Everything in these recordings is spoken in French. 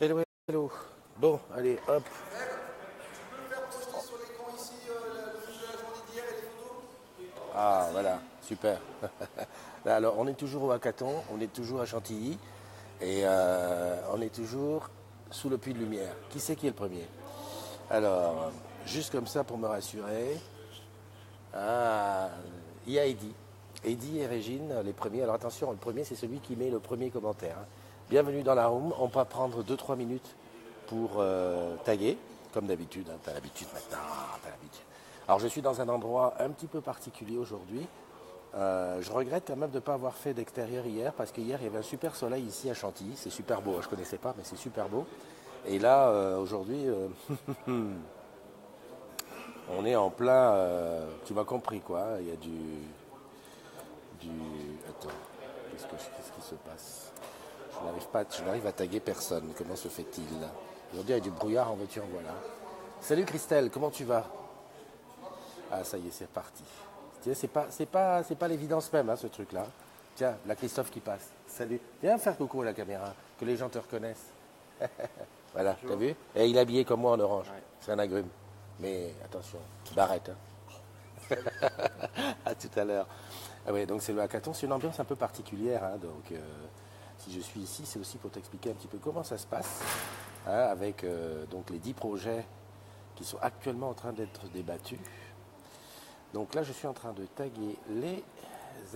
Hello, hello. Bon, allez, hop. Ah, voilà, super. Là, alors, on est toujours au hackathon, on est toujours à Chantilly, et on est toujours sous le puits de lumière. Qui c'est qui est le premier? Alors, juste comme ça pour me rassurer. Ah, il y a Eddy. Eddy et Régine, les premiers. Alors attention, le premier, c'est celui qui met le premier commentaire, hein. Bienvenue dans la room. On peut prendre deux-trois minutes pour taguer, comme d'habitude, hein. T'as l'habitude maintenant, t'as l'habitude. Alors je suis dans un endroit un petit peu particulier aujourd'hui. Je regrette quand même de ne pas avoir fait d'extérieur hier, parce qu'hier il y avait un super soleil ici à Chantilly. C'est super beau, hein. Je ne connaissais pas, mais c'est super beau. Et là, aujourd'hui, on est en plein. Tu m'as compris quoi. Il y a du. Attends, qu'est-ce qui se passe? Je n'arrive à taguer personne. Comment se fait-il? Aujourd'hui, il y a du brouillard en voiture, voilà. Salut Christelle, comment tu vas? Ah, ça y est, c'est parti. Tiens, c'est pas l'évidence même, hein, ce truc-là. Tiens, la Christophe qui passe. Salut. Viens faire coucou à la caméra, que les gens te reconnaissent. Voilà, t'as vu? Et il est habillé comme moi en orange. Ouais. C'est un agrume. Mais attention, barrette, hein. À tout à l'heure. Ah ouais, donc c'est le hackathon, c'est une ambiance un peu particulière, hein, donc si je suis ici, c'est aussi pour t'expliquer un petit peu comment ça se passe, hein, avec donc les 10 projets qui sont actuellement en train d'être débattus. Donc là, je suis en train de taguer les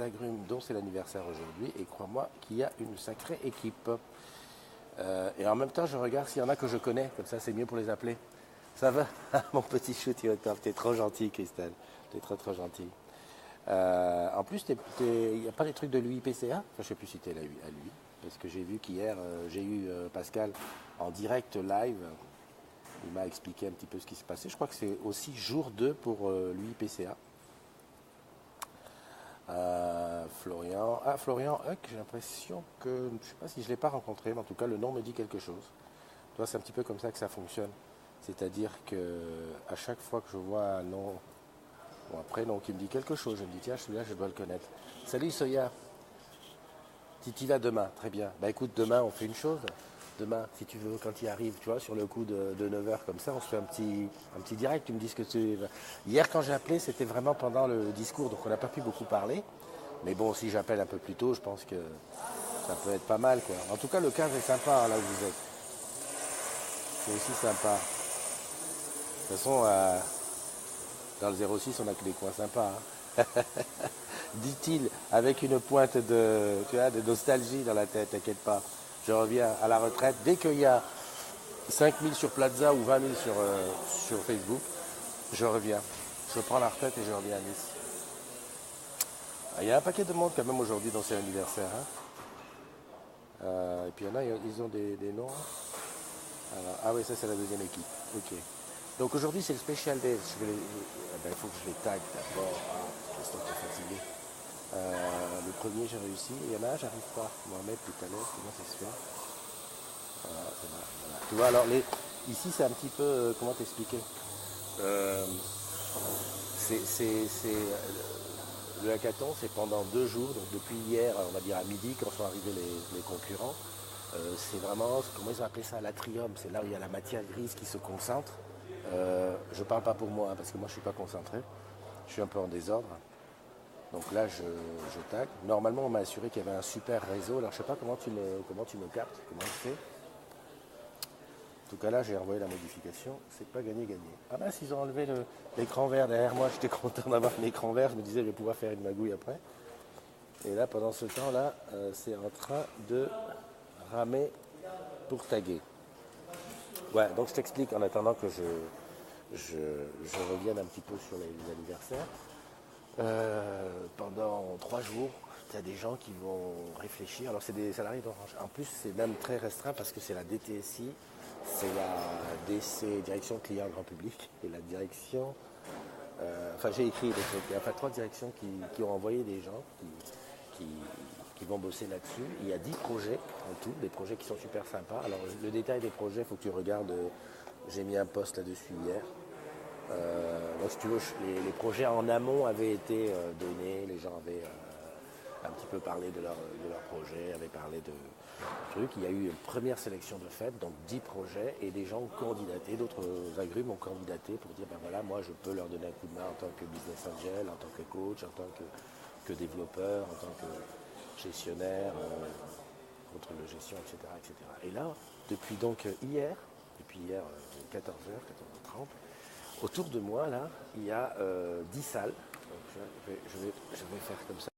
agrumes dont c'est l'anniversaire aujourd'hui, et crois-moi qu'il y a une sacrée équipe. Et en même temps, je regarde s'il y en a que je connais, comme ça c'est mieux pour les appeler. Ça va? Mon petit shoot, il est au top. T'es trop gentil, Christelle. T'es trop trop gentil. En plus, il n'y a pas les trucs de l'UIPCA. Enfin, je ne sais plus si tu es à lui. Parce que j'ai vu qu'hier, j'ai eu Pascal en direct live. Il m'a expliqué un petit peu ce qui se passait. Je crois que c'est aussi jour 2 pour l'UIPCA. Florian Huck, j'ai l'impression que, je ne sais pas si je ne l'ai pas rencontré, mais en tout cas, le nom me dit quelque chose. Toi, c'est un petit peu comme ça que ça fonctionne. C'est-à-dire que à chaque fois que je vois un nom ou un prénom qui me dit quelque chose, je me dis tiens, celui-là, je dois le connaître. Salut Soya, Titi va demain, très bien. Bah écoute, demain, on fait une chose. Demain, si tu veux, quand il arrive, tu vois, sur le coup de 9 heures comme ça, on se fait un petit direct. Tu me dis ce que tu. Hier, quand j'ai appelé, c'était vraiment pendant le discours, donc on n'a pas pu beaucoup parler. Mais bon, si j'appelle un peu plus tôt, je pense que ça peut être pas mal, quoi. En tout cas, le cadre est sympa, hein, là où vous êtes. C'est aussi sympa. De toute façon, dans le 06, on a que des coins sympas, hein. Dit-il avec une pointe de nostalgie dans la tête, t'inquiète pas. Je reviens à la retraite. Dès qu'il y a 5 000 sur Plaza ou 20 000 sur Facebook, je reviens. Je prends la retraite et je reviens à Nice. Ah, il y a un paquet de monde quand même aujourd'hui dans cet anniversaire, hein. Et puis il y en a, ils ont des noms. Alors, ah oui, ça c'est la deuxième équipe. Ok. Donc aujourd'hui c'est le Special Day. Il faut que je les tag d'abord. Ah, je suis fatigué. Le premier j'ai réussi. Il y en a, j'arrive pas. Mohamed tout à l'heure, comment ça se fait? Voilà, c'est là, voilà. Tu vois, alors ici c'est un petit peu, comment t'expliquer? Euh, le hackathon, c'est pendant 2 jours, donc depuis hier, on va dire à midi, quand sont arrivés les concurrents. C'est vraiment, comment ils ont appelé ça, l'atrium, c'est là où il y a la matière grise qui se concentre. Je ne parle pas pour moi, hein, parce que moi je ne suis pas concentré, je suis un peu en désordre. Donc là, je tag. Normalement, on m'a assuré qu'il y avait un super réseau. Alors, je ne sais pas comment tu me captes, comment tu fais. En tout cas, là, j'ai envoyé la modification. C'est pas gagné. Ah mince, ils ont enlevé l'écran vert derrière moi. J'étais content d'avoir l'écran vert. Je me disais, je vais pouvoir faire une magouille après. Et là, pendant ce temps-là, c'est en train de ramer pour taguer. Ouais, donc je t'explique en attendant que je revienne un petit peu sur les anniversaires. Pendant 3 jours, tu as des gens qui vont réfléchir. Alors, c'est des salariés d'Orange. En plus, c'est même très restreint parce que c'est la DTSI, c'est la DC, Direction Client Grand Public, et la direction. Enfin, j'ai écrit des trucs. Il y a enfin 3 directions qui ont envoyé des gens qui, qui vont bosser là-dessus. Il y a 10 projets en tout, des projets qui sont super sympas. Alors, le détail des projets, il faut que tu regardes. J'ai mis un post là-dessus hier. Donc, si tu veux, les projets en amont avaient été donnés, les gens avaient un petit peu parlé de leur projet, avaient parlé truc. Il y a eu une première sélection de fête, donc 10 projets, et des gens ont candidaté, d'autres agrumes ont candidaté pour dire, ben voilà, moi je peux leur donner un coup de main en tant que business angel, en tant que coach, en tant que développeur, en tant que gestionnaire, contrôle de gestion, etc., etc. Et là, depuis donc depuis hier 14h, 14h30, autour de moi, là, il y a 10 salles. Donc, je vais faire comme ça.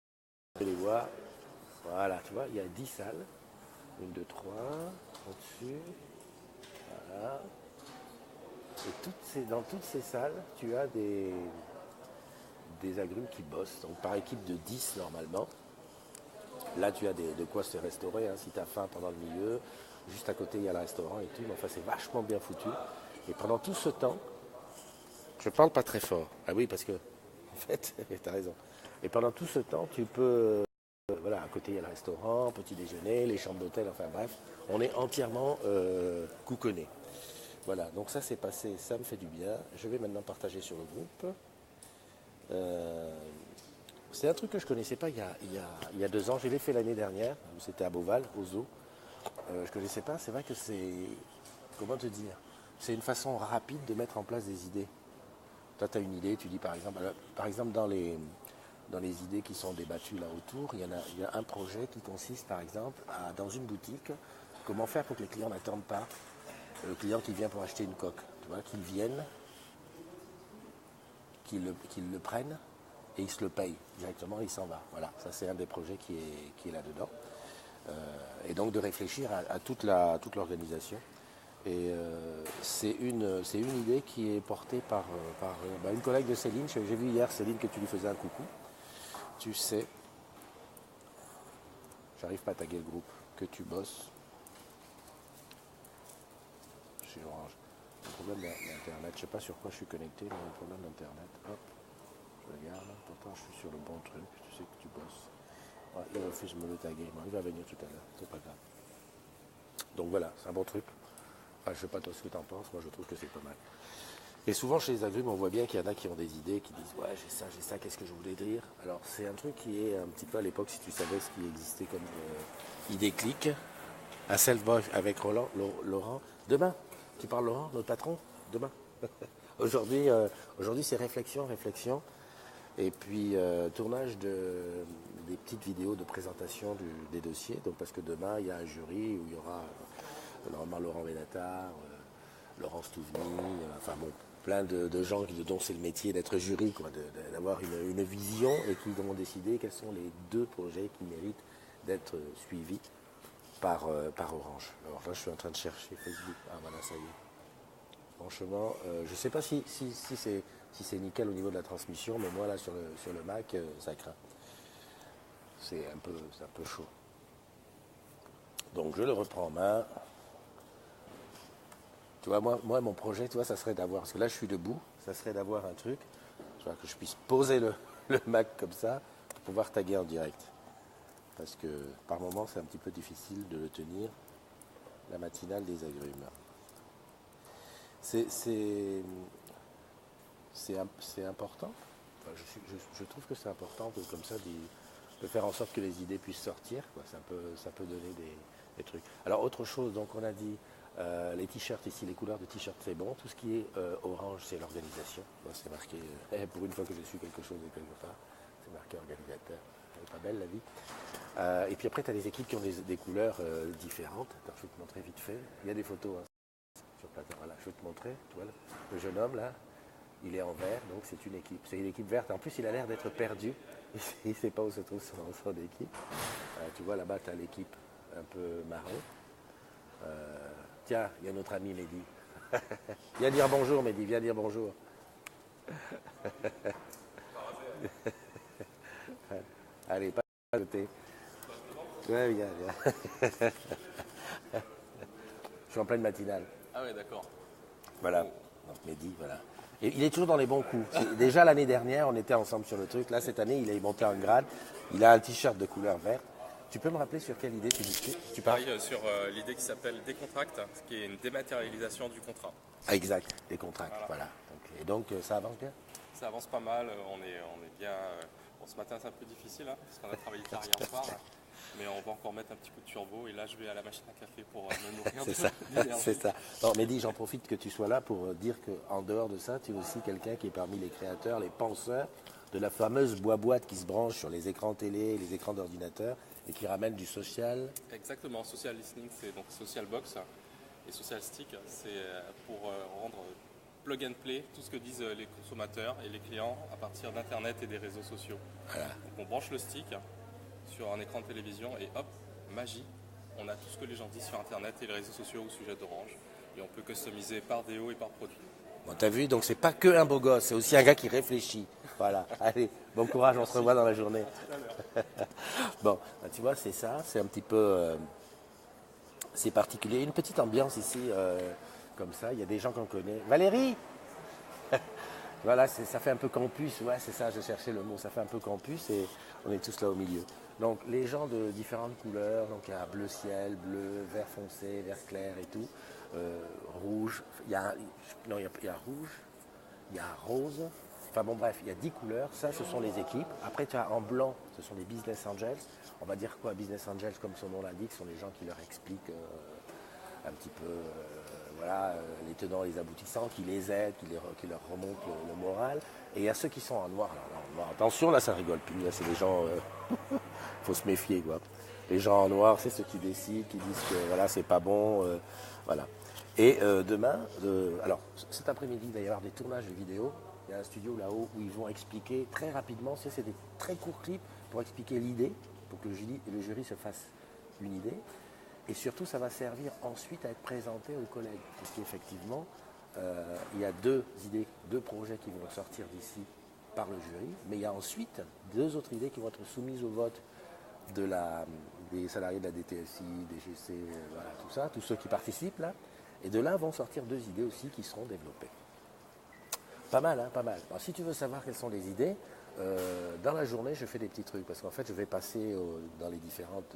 Vous allez les voir. Voilà, tu vois, il y a 10 salles. 1, 2, 3, au-dessus. Voilà. Et dans toutes ces salles, tu as des agrumes qui bossent. Donc par équipe de 10 normalement. Là, tu as de quoi se restaurer hein, si tu as faim pendant le milieu. Juste à côté, il y a le restaurant et tout. Mais enfin, c'est vachement bien foutu. Et pendant tout ce temps, je parle pas très fort. Ah oui, parce que, en fait, tu as raison. Et pendant tout ce temps, tu peux. Voilà, à côté, il y a le restaurant, petit déjeuner, les chambres d'hôtel, enfin bref. On est entièrement couconné. Voilà, donc ça c'est passé, ça me fait du bien. Je vais maintenant partager sur le groupe. C'est un truc que je ne connaissais pas il y a 2 ans. Je l'ai fait l'année dernière, c'était à Beauval, au zoo. Je ne connaissais pas, c'est vrai que c'est, comment te dire, c'est une façon rapide de mettre en place des idées. Toi, tu as une idée, tu dis par exemple dans les idées qui sont débattues là autour, il y a un projet qui consiste par exemple dans une boutique, comment faire pour que les clients n'attendent pas le client qui vient pour acheter une coque, tu vois, qu'il vienne, qu'il le prenne et il se le paye directement, il s'en va. Voilà, ça c'est un des projets qui est là-dedans. Et donc de réfléchir à toute l'organisation. Et c'est une idée qui est portée par une collègue de Céline. J'ai vu hier, Céline, que tu lui faisais un coucou. Tu sais, j'arrive pas à taguer le groupe, que tu bosses chez Orange. Le problème d'Internet, je sais pas sur quoi je suis connecté, mais le problème d'Internet, hop, je regarde, pourtant je suis sur le bon truc, tu sais que tu bosses. Ouais, il refuse de me le taguer, il va venir tout à l'heure, c'est pas grave. Donc voilà, c'est un bon truc. Enfin, je sais pas toi ce que tu en penses, moi je trouve que c'est pas mal. Et souvent chez les agrumes, on voit bien qu'il y en a qui ont des idées, qui disent ouais j'ai ça, qu'est-ce que je voulais dire. Alors c'est un truc qui est un petit peu à l'époque, si tu savais ce qui existait comme idée clique, à Self-Boy avec Laurent. Demain, tu parles Laurent, notre patron, demain. Aujourd'hui c'est réflexion. Et puis tournage des petites vidéos de présentation des dossiers. Donc parce que demain il y a un jury où il y aura normalement Laurent Benatar, Laurence Touveny, enfin bon, plein de gens dont c'est le métier d'être jury, quoi, d'avoir une vision et qui vont décider quels sont les 2 projets qui méritent d'être suivis par Orange. Alors là je suis en train de chercher Facebook. Ah voilà, ça y est. Franchement, je ne sais pas si c'est nickel au niveau de la transmission, mais moi là sur le Mac, ça craint. C'est un peu chaud. Donc je le reprends en main. Tu vois, moi mon projet, tu vois, ça serait d'avoir, parce que là je suis debout, ça serait d'avoir un truc, tu vois, que je puisse poser le Mac comme ça, pour pouvoir taguer en direct. Parce que par moment c'est un petit peu difficile de le tenir, la matinale des agrumes. C'est important. Enfin, je trouve que c'est important comme ça de faire en sorte que les idées puissent sortir, quoi. Ça peut donner des trucs. Alors autre chose, donc on a dit les t-shirts ici, les couleurs de t-shirts c'est bon. Tout ce qui est orange c'est l'organisation. Moi c'est marqué, pour une fois que je suis quelque chose de quelque part, c'est marqué organisateur. Elle est pas belle la vie. Et puis après tu as des équipes qui ont des couleurs différentes. Attends, je vais te montrer vite fait. Il y a des photos hein, sur plateau. Voilà, je vais te montrer. Tu vois, le jeune homme là. Il est en vert, donc c'est une équipe. C'est une équipe verte. En plus, il a l'air d'être perdu. Il ne sait pas où se trouve son équipe. Tu vois, là-bas, tu as l'équipe un peu marron. Tiens, il y a notre ami Mehdi. Viens dire bonjour, Mehdi. Viens dire bonjour. Allez, pas à côté. Ouais, viens. Je suis en pleine matinale. Ah ouais, d'accord. Voilà. Donc, Mehdi, voilà. Et il est toujours dans les bons coups. Déjà l'année dernière, on était ensemble sur le truc. Là, cette année, il est monté en grade. Il a un t-shirt de couleur verte. Tu peux me rappeler sur quelle idée tu parles? Je travaille sur l'idée qui s'appelle Décontracte, ce qui est une dématérialisation du contrat. Ah, exact, des contracts, voilà. Donc, ça avance bien? Ça avance pas mal, on est bien. Bon, ce matin, c'est un peu difficile, hein, parce qu'on a travaillé tard hier soir. Mais on va encore mettre un petit coup de turbo et là je vais à la machine à café pour me nourrir C'est ça, d'énergie. c'est ça. Non, Mehdi, j'en profite que tu sois là pour dire qu'en dehors de ça, tu es aussi quelqu'un qui est parmi les créateurs, les penseurs de la fameuse boîte qui se branche sur les écrans télé, les écrans d'ordinateur et qui ramène du social. Exactement, social listening c'est donc social box et social stick c'est pour rendre plug and play tout ce que disent les consommateurs et les clients à partir d'internet et des réseaux sociaux. Voilà. Donc on branche le stick sur un écran de télévision et hop, magie, on a tout ce que les gens disent sur internet et les réseaux sociaux au sujet d'Orange et on peut customiser par déo et par produit. Bon, t'as vu, donc c'est pas que un beau gosse, c'est aussi un gars qui réfléchit. Voilà, allez, bon courage, on se revoit dans la journée. Bon, bah, tu vois, c'est ça, c'est un petit peu... c'est particulier. Une petite ambiance ici, comme ça, il y a des gens qu'on connaît. Valérie. Voilà, ça fait un peu campus, ouais, c'est ça, je cherchais le mot, ça fait un peu campus et on est tous là au milieu. Donc les gens de différentes couleurs, donc il y a bleu ciel, bleu, vert foncé, vert clair et tout, rouge, il y a rouge, il y a rose, enfin bon bref, il y a 10 couleurs, ça ce sont les équipes. Après tu as en blanc, ce sont les business angels. On va dire quoi, business angels, comme son nom l'indique, ce sont les gens qui leur expliquent un petit peu les tenants et les aboutissants, qui les aident, qui leur remontent le moral. Et il y a ceux qui sont en noir. Alors, en noir, attention, là ça rigole plus, là c'est les gens, faut se méfier quoi. Les gens en noir, c'est ceux qui décident, qui disent que voilà, c'est pas bon, voilà. Et demain, alors cet après-midi, il va y avoir des tournages de vidéos. Il y a un studio là-haut où ils vont expliquer très rapidement, c'est des très courts clips pour expliquer l'idée, pour que le jury se fasse une idée. Et surtout, ça va servir ensuite à être présenté aux collègues. Parce qu'effectivement, il y a deux projets qui vont sortir d'ici par le jury, mais il y a ensuite 2 autres idées qui vont être soumises au vote des salariés de la DTSI, des GC, voilà, tout ça, tous ceux qui participent là. Et de là vont sortir 2 idées aussi qui seront développées. Pas mal, hein, pas mal. Alors, si tu veux savoir quelles sont les idées, dans la journée, je fais des petits trucs, parce qu'en fait, je vais passer dans les différentes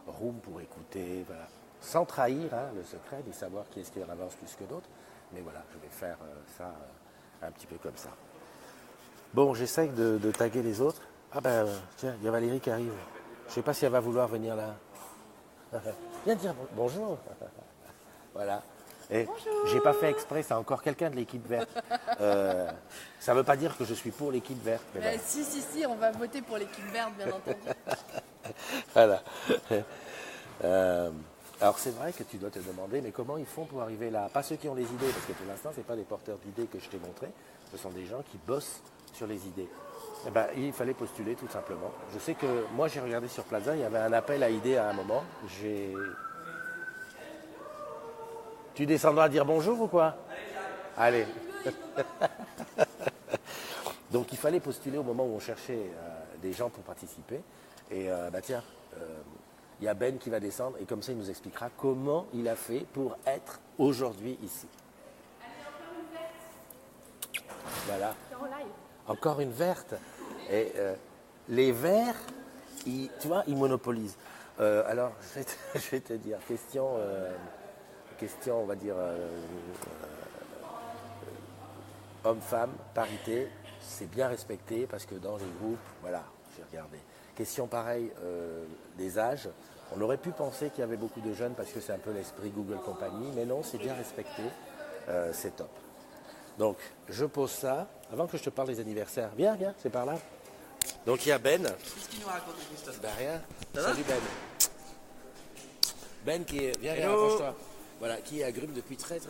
rooms pour écouter, voilà, sans trahir le secret, de savoir qui est-ce qui en avance plus que d'autres. Mais voilà, je vais faire ça un petit peu comme ça. Bon, j'essaye de taguer les autres. Ah ben, tiens, il y a Valérie qui arrive. Je ne sais pas si elle va vouloir venir là. Viens dire bonjour. Voilà. Et j'ai pas fait exprès, c'est encore quelqu'un de l'équipe verte. Ça ne veut pas dire que je suis pour l'équipe verte. Mais voilà. Si, on va voter pour l'équipe verte, bien entendu. Voilà. Alors c'est vrai que tu dois te demander, mais comment ils font pour arriver là? Pas ceux qui ont les idées, parce que pour l'instant, ce n'est pas des porteurs d'idées que je t'ai montré, ce sont des gens qui bossent sur les idées. Eh ben, il fallait postuler tout simplement. Je sais que moi j'ai regardé sur Plaza, il y avait un appel à idées à un moment. Tu descendras dire bonjour ou quoi? Allez. Donc il fallait postuler au moment où on cherchait des gens pour participer. Et tiens, il y a Ben qui va descendre et comme ça il nous expliquera comment il a fait pour être aujourd'hui ici. Voilà. Encore une verte. Et les verts, tu vois, ils monopolisent. Alors, je vais te dire, question, on va dire, homme-femme, parité, c'est bien respecté parce que dans les groupes, voilà, j'ai regardé. Question pareille, des âges. On aurait pu penser qu'il y avait beaucoup de jeunes parce que c'est un peu l'esprit Google Company, mais non, c'est bien respecté, c'est top. Donc, je pose ça, avant que je te parle des anniversaires. Viens, c'est par là. Donc, il y a Ben. Qu'est-ce qu'il nous raconte, Christophe? Ben rien. Ça Salut va? Ben. Ben qui est... Viens, Hello. approche-toi. Voilà, qui est à Grume depuis très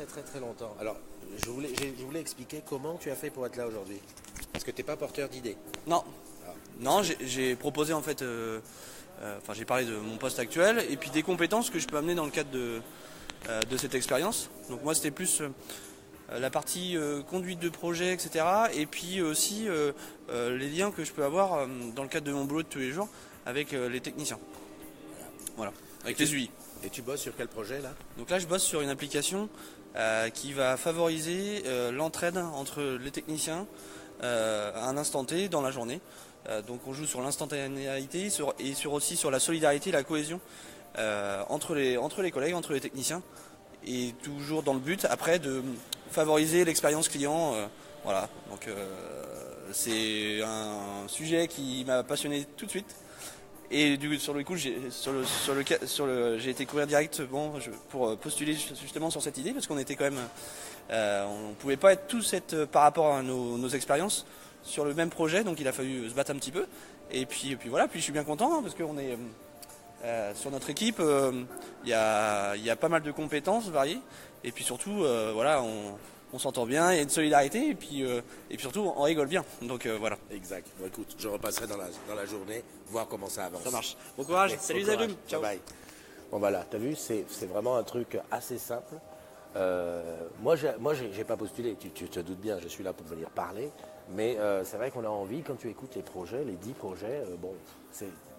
longtemps. Alors, je voulais expliquer comment tu as fait pour être là aujourd'hui. Parce que tu n'es pas porteur d'idées. Non. Non, j'ai proposé en fait, j'ai parlé de mon poste actuel et puis des compétences que je peux amener dans le cadre de cette expérience. Donc moi c'était plus la partie conduite de projet, etc. Et puis aussi les liens que je peux avoir dans le cadre de mon boulot de tous les jours avec les techniciens. Voilà, avec les UI. Et tu bosses sur quel projet là? Donc là je bosse sur une application qui va favoriser l'entraide entre les techniciens à un instant T dans la journée. Donc on joue sur l'instantanéité et aussi sur la solidarité et la cohésion entre les collègues, entre les techniciens, et toujours dans le but après de favoriser l'expérience client. Voilà, donc c'est un sujet qui m'a passionné tout de suite Et sur le coup, j'ai été courir directement pour postuler justement sur cette idée, parce qu'on était quand même, on pouvait pas être tous par rapport à nos expériences sur le même projet, donc il a fallu se battre un petit peu. Et puis voilà, puis je suis bien content hein, parce qu'on est sur notre équipe, il y a pas mal de compétences variées, et puis surtout, voilà, on s'entend bien, il y a une solidarité, et puis surtout, on rigole bien. Donc voilà. Exact. Bon, écoute, je repasserai dans la journée, voir comment ça avance. Ça marche. Bon courage. Okay, Salut bon Zalum. Ciao. Bye. Bon voilà, t'as vu, c'est vraiment un truc assez simple. Moi, j'ai pas postulé, tu te doutes bien, je suis là pour venir parler. Mais c'est vrai qu'on a envie, quand tu écoutes les projets, les 10 projets,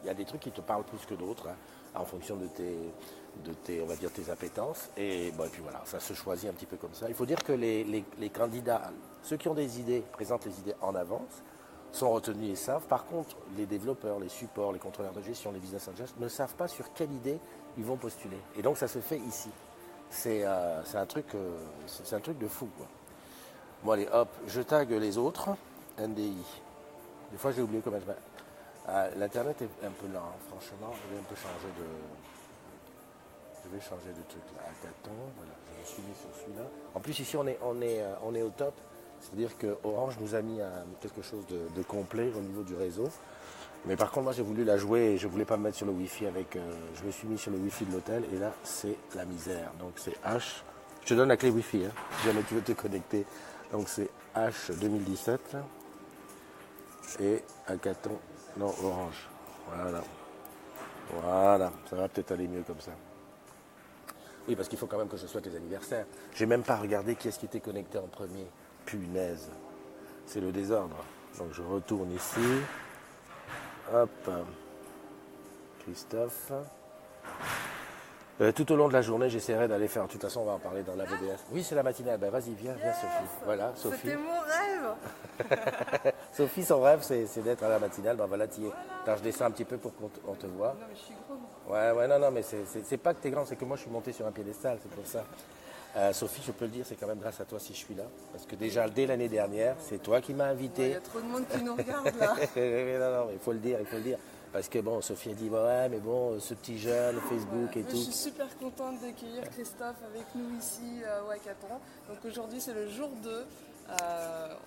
il y a des trucs qui te parlent plus que d'autres, hein, en fonction de tes, on va dire, tes appétences. Et puis voilà, ça se choisit un petit peu comme ça. Il faut dire que les candidats, ceux qui ont des idées, présentent les idées en avance, sont retenus et savent. Par contre, les développeurs, les supports, les contrôleurs de gestion, les business angels ne savent pas sur quelle idée ils vont postuler. Et donc ça se fait ici. C'est un truc de fou, quoi. Bon allez, hop, je tag les autres, NDI. Des fois j'ai oublié comment je m'appelle. L'internet est un peu lent, hein, franchement, je vais un peu changer de truc là. Hackathon, voilà, je me suis mis sur celui-là. En plus ici on est au top, c'est-à-dire que Orange nous a mis quelque chose de complet au niveau du réseau. Mais par contre moi j'ai voulu la jouer et je voulais pas me mettre sur le Wi-Fi je me suis mis sur le Wi-Fi de l'hôtel et là c'est la misère. Donc c'est H, je te donne la clé Wi-Fi, hein, si jamais tu veux te connecter. Donc c'est H 2017 et Hackathon, non Orange. Voilà, ça va peut-être aller mieux comme ça. Oui, parce qu'il faut quand même que je souhaite les anniversaires. J'ai même pas regardé qui est-ce qui était connecté en premier. Punaise, c'est le désordre. Donc je retourne ici. Hop, Christophe. Tout au long de la journée, j'essaierai d'aller faire. De toute façon, on va en parler dans la VBS. Oui, c'est la matinale. Ben, vas-y, viens, Sophie. Voilà, Sophie. C'était mon rêve. Sophie, son rêve, c'est d'être à la matinale. Ben voilà, tu y es. Attends, je descends un petit peu pour qu'on te voit. Non, mais je suis gros, moi. Ouais, non, mais c'est pas que t'es grand, c'est que moi, je suis monté sur un piédestal, c'est pour ça. Sophie, je peux le dire, c'est quand même grâce à toi si je suis là. Parce que déjà, dès l'année dernière, c'est toi qui m'as Il invité. y a trop de monde qui nous regarde, là. non, il faut le dire. Parce que bon, Sophie a dit, ouais, mais bon, ce petit jeune, Facebook et Moi, tout. je suis super contente d'accueillir Christophe avec nous ici au Hackathon. Donc aujourd'hui, c'est le jour 2.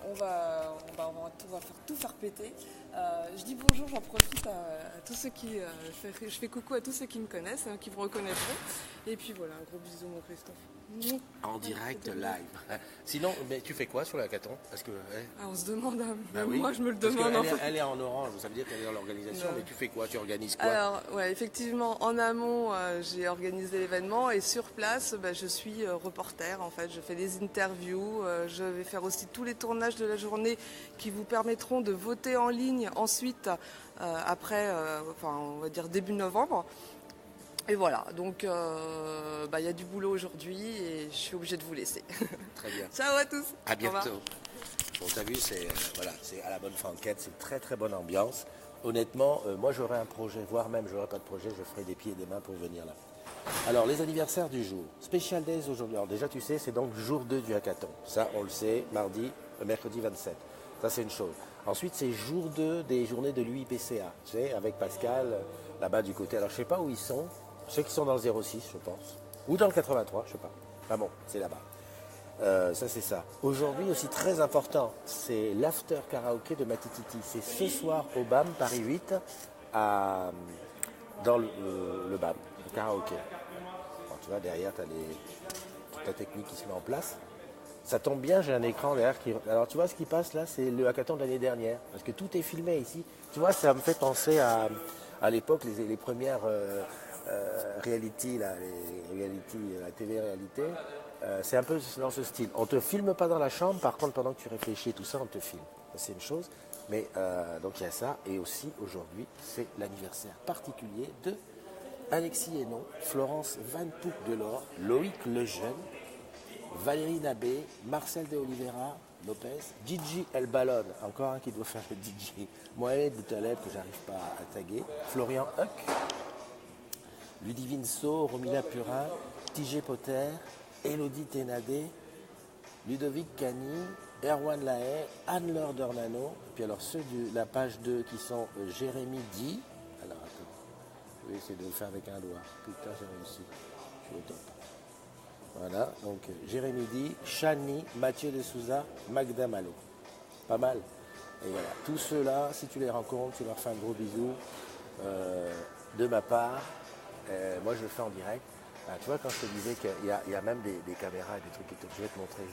On va tout faire péter. Je dis bonjour, j'en profite à tous ceux qui... je fais coucou à tous ceux qui me connaissent, qui me reconnaîtront. Et puis voilà, un gros bisou mon Christophe. En direct, live. Sinon, mais tu fais quoi sur le hackathon? Parce que, On se demande, oui. moi je me le Parce demande. elle est en orange, ça veut dire qu'elle est dans l'organisation, mais tu fais quoi? Tu organises quoi? Alors, ouais, effectivement, en amont, j'ai organisé l'événement et sur place, je suis reporter. En fait, je fais des interviews. Je vais faire aussi tous les tournages de la journée qui vous permettront de voter en ligne ensuite, après, on va dire début novembre. Et voilà, donc y a du boulot aujourd'hui et je suis obligée de vous laisser. Très bien. Ciao à tous. À bientôt. Bon, t'as vu, c'est à la bonne franquette, c'est une très très bonne ambiance. Honnêtement, moi j'aurais un projet, voire même j'aurais pas de projet, je ferai des pieds et des mains pour venir là. Alors, les anniversaires du jour. Special Days aujourd'hui. Alors déjà, tu sais, c'est donc jour 2 du hackathon. Ça, on le sait, mercredi 27. Ça, c'est une chose. Ensuite, c'est jour 2 des journées de l'UIPCA. Tu sais, avec Pascal, là-bas du côté. Alors, je sais pas où ils sont. Je sais qu'ils sont dans le 06, je pense. Ou dans le 83, je sais pas. Ah bon, c'est là-bas. Ça, c'est ça. Aujourd'hui, aussi très important, c'est l'after karaoké de Matititi. C'est ce soir au BAM, Paris 8, dans le BAM, le karaoké. Bon, tu vois, derrière, tu as toute la technique qui se met en place. Ça tombe bien, j'ai un écran derrière qui... Alors, tu vois, ce qui passe là, c'est le hackathon de l'année dernière. Parce que tout est filmé ici. Tu vois, ça me fait penser à l'époque, les premières... reality, la télé-réalité, c'est un peu dans ce style. On ne te filme pas dans la chambre, par contre, pendant que tu réfléchis et tout ça, on te filme. C'est une chose. Mais donc il y a ça. Et aussi, aujourd'hui, c'est l'anniversaire particulier de Alexis Hénon, Florence Van Pouc Delors, Loïc Lejeune, Valérie Nabé, Marcel de Oliveira, Lopez, Gigi El Ballon, encore un qui doit faire le DJ, Mohamed Boutaleb, que j'arrive pas à taguer, Florian Huck, Ludivine So, Romila Purin, Tigé Potter, Elodie Thénadé, Ludovic Cani, Erwan Lahaye, Anne-Laure Dornano, puis alors ceux de la page 2 qui sont Jérémy Di, alors attends, Je vais essayer de le faire avec un doigt. Putain, j'ai réussi. Je suis au top. Voilà, donc Jérémy Di, Chani, Mathieu de Souza, Magda Malo. Pas mal. Et voilà, tous ceux-là, si tu les rencontres, tu leur fais un gros bisou de ma part. Moi, je le fais en direct. Tu vois, quand je te disais qu'il y a même des caméras et des trucs que je vais te montrer.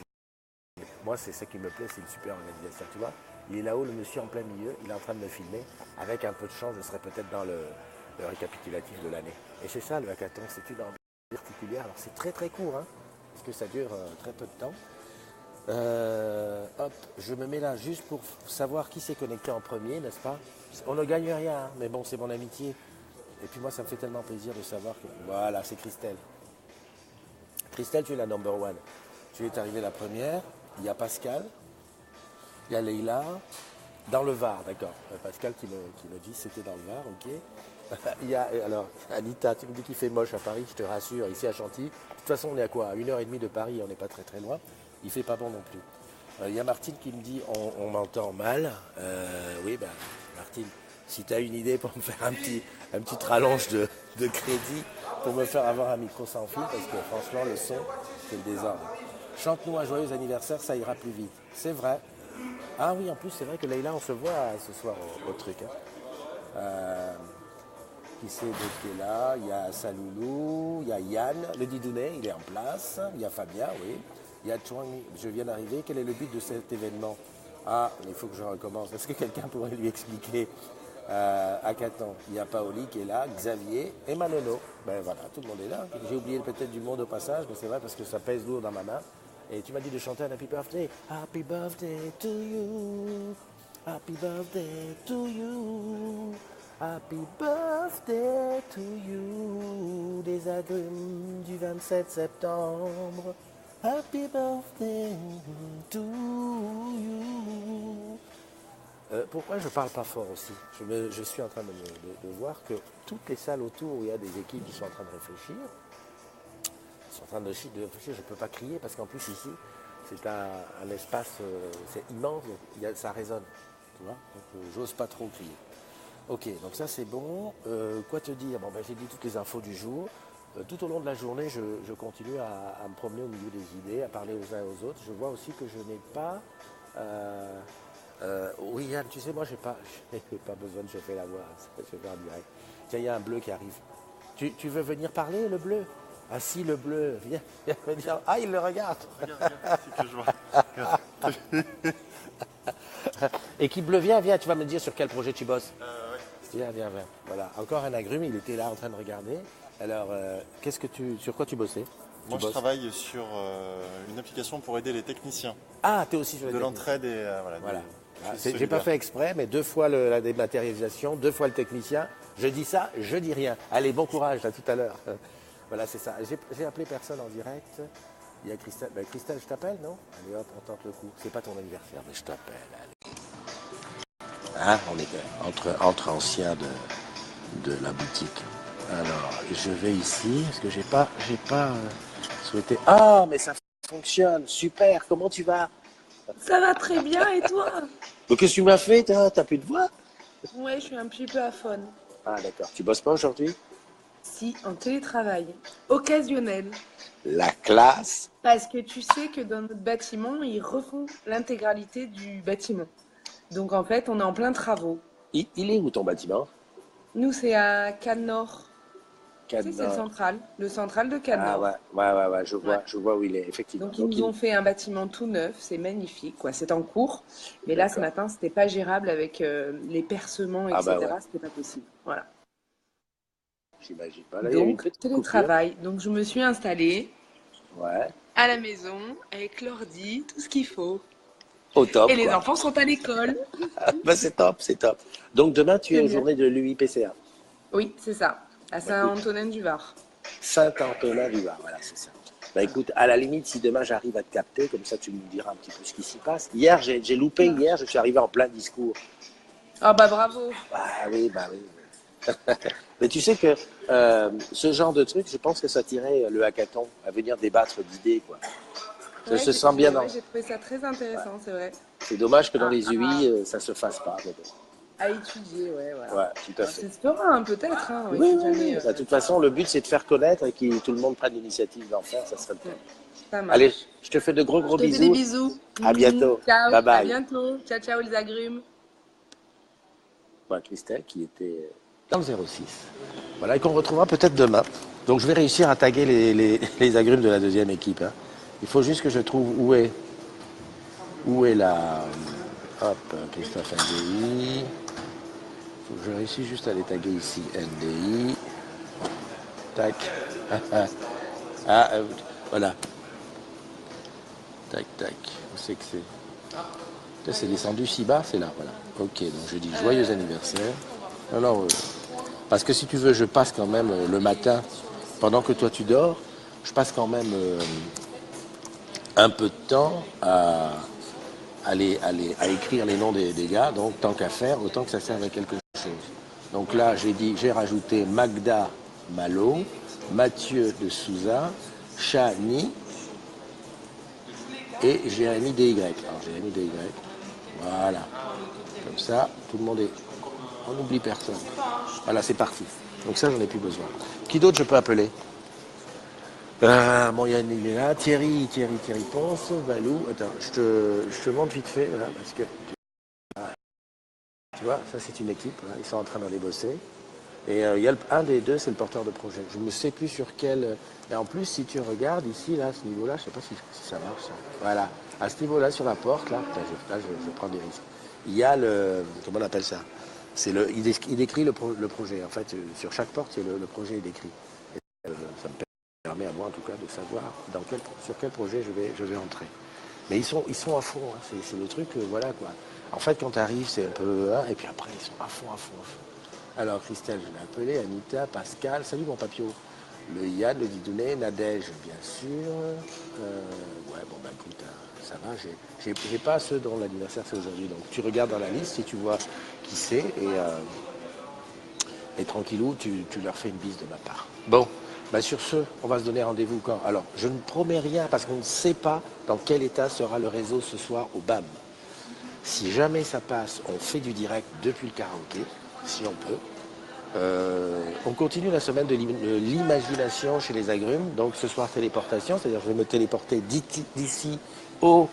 Moi, c'est ça qui me plaît, c'est une super organisation. Tu vois, il est là-haut, le monsieur en plein milieu, il est en train de me filmer. Avec un peu de chance, je serai peut-être dans le récapitulatif de l'année. Et c'est ça, le hackathon, c'est une ambiance particulière. Alors, c'est très très court, hein, parce que ça dure très peu de temps. Hop, je me mets là juste pour savoir qui s'est connecté en premier, n'est-ce pas? On ne gagne rien, hein, mais bon, c'est mon amitié. Et puis moi, ça me fait tellement plaisir de savoir que... Voilà, c'est Christelle. Christelle, tu es la number one. Tu es arrivée la première. Il y a Pascal. Il y a Leïla. Dans le Var, d'accord. Pascal qui me dit c'était dans le Var, ok. Il y a, alors, Anita, tu me dis qu'il fait moche à Paris, je te rassure, ici à Chantilly. De toute façon, on est à quoi? À 1h30 de Paris, on n'est pas très très loin. Il fait pas bon non plus. Il y a Martine qui me dit on m'entend mal. Oui, ben, Martine, si tu as une idée pour me faire un petit rallonge de crédit, pour me faire avoir un micro sans fil, parce que franchement, le son, c'est le désordre. Chante-nous un joyeux anniversaire, ça ira plus vite. C'est vrai. Ah oui, en plus, c'est vrai que Leïla, on se voit ce soir au truc. Hein. Qui c'est d'autre qui est là? Il y a Saloulou, il y a Yann, le Didounet, il est en place. Il y a Fabien, oui. Il y a Chouang, je viens d'arriver. Quel est le but de cet événement? Ah, il faut que je recommence. Est-ce que quelqu'un pourrait lui expliquer hackathon? Il y a Paoli qui est là, Xavier et Manono. Ben voilà, tout le monde est là. J'ai oublié peut-être du monde au passage, mais c'est vrai parce que ça pèse lourd dans ma main. Et tu m'as dit de chanter un Happy Birthday. Happy Birthday to you. Happy Birthday to you. Happy Birthday to you. Des agrumes du 27 septembre. Happy Birthday to you. Pourquoi je parle pas fort aussi? Je suis en train de voir que toutes les salles autour où il y a des équipes qui sont en train de réfléchir, je ne peux pas crier parce qu'en plus ici, c'est un espace, c'est immense, ça résonne, tu vois, donc j'ose pas trop crier. Ok, donc ça c'est bon. Quoi te dire? Bon, ben, j'ai dit toutes les infos du jour. Tout au long de la journée, je continue à me promener au milieu des idées, à parler aux uns et aux autres. Je vois aussi que je n'ai pas... oui, Yann, tu sais, moi, je n'ai pas besoin de chauffer la voix. Je fais en direct. Tiens, il y a un bleu qui arrive. Tu veux venir parler, le bleu? Ah si, le bleu. Viens me dire. Ah, il le regarde. Regarde, c'est que je vois. Équipe bleu, viens, tu vas me dire sur quel projet tu bosses. Ouais. Viens. Voilà, encore un agrume, il était là en train de regarder. Alors, sur quoi tu bossais? Moi, je travaille sur une application pour aider les techniciens. Ah, tu es aussi sur les de techniciens. l'entraide et voilà. J'ai pas fait exprès, mais 2 fois la dématérialisation, 2 fois le technicien. Je dis ça, je dis rien. Allez, bon courage, à tout à l'heure. Voilà, c'est ça. J'ai appelé personne en direct. Il y a Christelle. Ben, Christelle, je t'appelle, non? Allez hop, on tente le coup. C'est pas ton anniversaire, mais je t'appelle. Allez. Hein, on est entre anciens de la boutique. Alors, je vais ici, parce que j'ai pas souhaité... Ah, mais ça fonctionne, super, comment tu vas? Ça va très bien, et toi? Donc, qu'est-ce que tu m'as fait? T'as plus de voix? Ouais, je suis un petit peu aphone. Ah, d'accord. Tu bosses pas aujourd'hui? Si, en télétravail. Occasionnel. La classe. Parce que tu sais que dans notre bâtiment, ils refont l'intégralité du bâtiment. Donc en fait, on est en plein travaux. Il est où ton bâtiment? Nous, c'est à Cannes-Nord. Tu sais, c'est Cannes-Nord. le central de Cannes-Nord. Ah ouais, je vois où il est, effectivement. Donc ils nous ont fait un bâtiment tout neuf, c'est magnifique, quoi. C'est en cours. Mais là, ce matin, c'était pas gérable avec les percements, etc. Ah bah ouais. C'était pas possible. Voilà. J'imagine pas. Là, il y a une Donc, petite télétravail. Donc, je me suis installée Ouais. à la maison avec l'ordi, tout ce qu'il faut. Au top. Et les quoi. enfants sont à l'école. Bah, c'est top. Donc demain, tu es C'est aux bien. journées de l'UIPCA. Oui, c'est ça. À Saint-Antonin-du-Var. Saint-Antonin-du-Var, voilà, c'est ça. Bah écoute, à la limite, si demain j'arrive à te capter, comme ça tu me diras un petit peu ce qui s'y passe. Hier, j'ai loupé, je suis arrivé en plein discours. Ah bah bravo. Bah oui. Mais tu sais que ce genre de truc, je pense que ça tirait le hackathon à venir débattre d'idées, quoi. Ça se sent bien dans... J'ai trouvé ça très intéressant, c'est vrai. C'est dommage que dans les UI, ça se fasse pas. Mais bon. À étudier, ouais, voilà. Ouais, tout à Ça fait. se fera, hein, peut-être. Hein, Oui, faut oui, jamais, oui. Bah, de toute façon, le but, c'est de faire connaître et que tout le monde prenne l'initiative d'en faire, ça serait le top. ça marche. Allez, je te fais de gros Je te fais des bisous. bisous. À bientôt. Ciao, Bye à bye. bientôt. Ciao, ciao les agrumes. Voilà, Christelle qui était dans le 06. Voilà, et qu'on retrouvera peut-être demain. Donc je vais réussir à taguer les agrumes de la deuxième équipe. Hein. Il faut juste que je trouve où est la... Hop, Christophe NDI. Il faut que je réussisse juste à les taguer ici. NDI. Tac. Voilà. Tac, tac. Où c'est que c'est? Là, c'est descendu si bas, c'est là, voilà. Ok, donc je dis joyeux anniversaire. Alors, parce que si tu veux, je passe quand même le matin, pendant que toi tu dors, je passe quand même un peu de temps à écrire les noms des gars, donc tant qu'à faire, autant que ça serve à quelque chose. Donc là, j'ai rajouté Magda Malo, Mathieu de Souza, Chani et Jérémy DY. Alors Jérémy DY, voilà. Comme ça, tout le monde est... On n'oublie personne. Voilà, c'est parti. Donc ça, j'en ai plus besoin. Qui d'autre je peux appeler? Bon, Yann, il est là. Thierry Ponce, Valou. Attends, je te montre vite fait, là, parce que... Tu vois, ça c'est une équipe. Là, ils sont en train d'aller bosser. Et il y a un des deux, c'est le porteur de projet. Je ne sais plus sur quel... Et en plus, si tu regardes ici, là, à ce niveau-là, je ne sais pas si ça marche. Ça. Voilà. À ce niveau-là, sur la porte, là, je prends des risques. Il y a le... Comment on appelle ça? Il décrit le projet. En fait, sur chaque porte, le projet est décrit. Et, ça me permet à moi, en tout cas, de savoir sur quel projet je vais entrer. Mais ils sont à fond. Hein. C'est le truc, voilà, quoi. En fait, quand tu arrives, c'est un peu... Hein, et puis après, ils sont à fond. Alors, Christelle, je l'ai appelé, Anita, Pascal, salut mon papio. Le Yann, le Didounet, Nadège, bien sûr. Ouais, bon, bah écoute, ça va, j'ai pas ceux dont l'anniversaire c'est aujourd'hui. Donc, tu regardes dans la liste si tu vois qui c'est et tranquillou, tu leur fais une bise de ma part. Bon, bah sur ce, on va se donner rendez-vous quand? Alors, je ne promets rien parce qu'on ne sait pas dans quel état sera le réseau ce soir au BAM. Si jamais ça passe, on fait du direct depuis le karaoké, si on peut. On continue la semaine de l'imagination chez les agrumes. Donc ce soir, téléportation, c'est-à-dire que je vais me téléporter d'ici au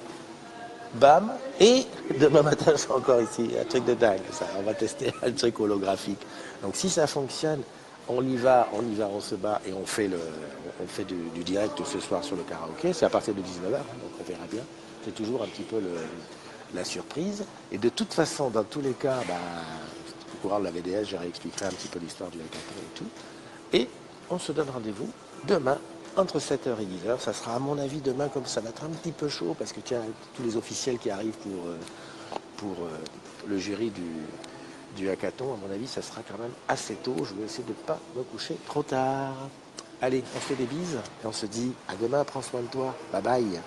BAM. Et demain matin, je serai encore ici. Un truc de dingue, ça. On va tester un truc holographique. Donc si ça fonctionne, on y va, on se bat et on fait du direct ce soir sur le karaoké. C'est à partir de 19h, hein, donc on verra bien. C'est toujours un petit peu la surprise. Et de toute façon, dans tous les cas, au courant de la VDS, je réexpliquerai un petit peu l'histoire du hackathon et tout. Et on se donne rendez-vous demain, entre 7h et 10h. Ça sera, à mon avis, demain, comme ça va être un petit peu chaud, parce que tiens, tous les officiels qui arrivent pour le jury du hackathon, à mon avis, ça sera quand même assez tôt. Je vais essayer de ne pas me coucher trop tard. Allez, on fait des bises et on se dit à demain, prends soin de toi. Bye bye.